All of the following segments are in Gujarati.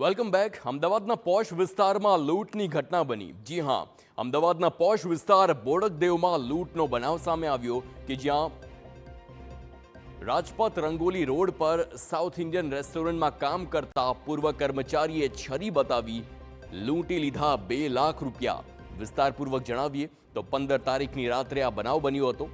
Welcome back. અમદાવાદના પોશ વિસ્તારમાં લૂંટની ઘટના બની. જી હા, અમદાવાદના પોશ વિસ્તાર બોડકદેવમાં લૂંટનો બનાવ સામે આવ્યો કે જ્યાં રાજપથ રંગોલી રોડ પર સાઉથ ઇન્ડિયન રેસ્ટોરન્ટમાં કામ કરતા પૂર્વ કર્મચારીએ છરી બતાવી લૂંટી લીધા 2 લાખ રૂપિયા. વિસ્તારપૂર્વક જણાવીએ તો 15 તારીખની રાત્રે આ બનાવ બન્યો હતો.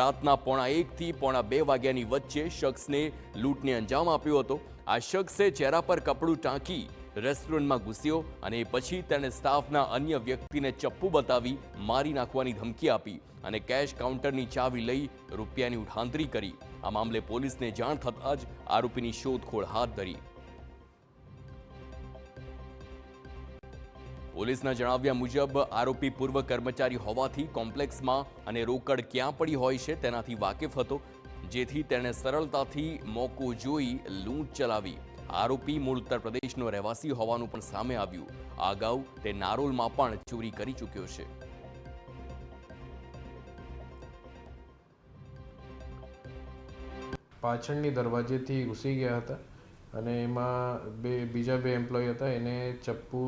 રાતના 1:45 થી 2:30 વાગ્યાની વચ્ચે શખ્સને લૂંટને અંજામ આપ્યો હતો. આ શખ્સે ચહેરા પર કપડું ટાંકી રેસ્ટોરન્ટમાં ઘૂસ્યો અને પછી તેણે સ્ટાફના અન્ય વ્યક્તિને ચપ્પુ બતાવી મારી નાખવાની ધમકી આપી અને કેશ કાઉન્ટરની ચાવી લઈ રૂપિયાની ઉઠાંતરી કરી. આ મામલે પોલીસને જાણ થતાં જ આરોપીની શોધખોળ હાથ ધરી. પોલીસના જણાવ્યા મુજબ આરોપી પૂર્વ કર્મચારી હોવાથી કોમ્પ્લેક્સમાં અને રોકડ ક્યાં પડી હોય છે તેનાથી વાકેફ હતો, જેથી તેણે સરળતાથી મોકો જોઈ લૂંટ ચલાવી. આરોપી મૂળ ઉત્તર પ્રદેશનો રહેવાસી હોવાનું પણ સામે આવ્યું. અગાઉ તે નારોલમાં પણ ચોરી કરી ચૂક્યો છે. પાછળની દરવાજેથી ઘૂસી ગયા હતા અને એમાં બીજા બે એમ્પ્લોય હતા. એને ચપ્પુ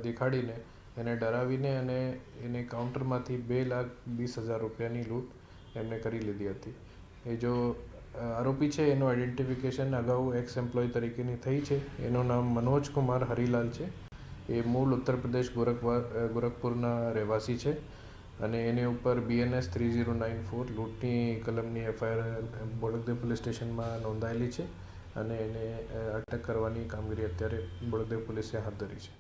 દેખાડીને એને ડરાવીને અને એને કાઉન્ટરમાંથી 2,20,000 રૂપિયાની લૂંટ એમને કરી લીધી હતી. એ જો આરોપી છે એનું આઈડેન્ટિફિકેશન અગાઉ એક્સ એમ્પ્લોય તરીકેની થઈ છે. એનું નામ મનોજ કુમાર હરિલાલ છે. એ મૂળ ઉત્તર પ્રદેશ ગોરખપુરના રહેવાસી છે અને એની ઉપર BNS 3094 લૂંટની કલમની FIR બોડકદેવ પોલીસ સ્ટેશનમાં નોંધાયેલી છે અને એને અટક કરવાની કામગીરી અત્યારે બોડકદેવ પોલીસે હાથ ધરી છે.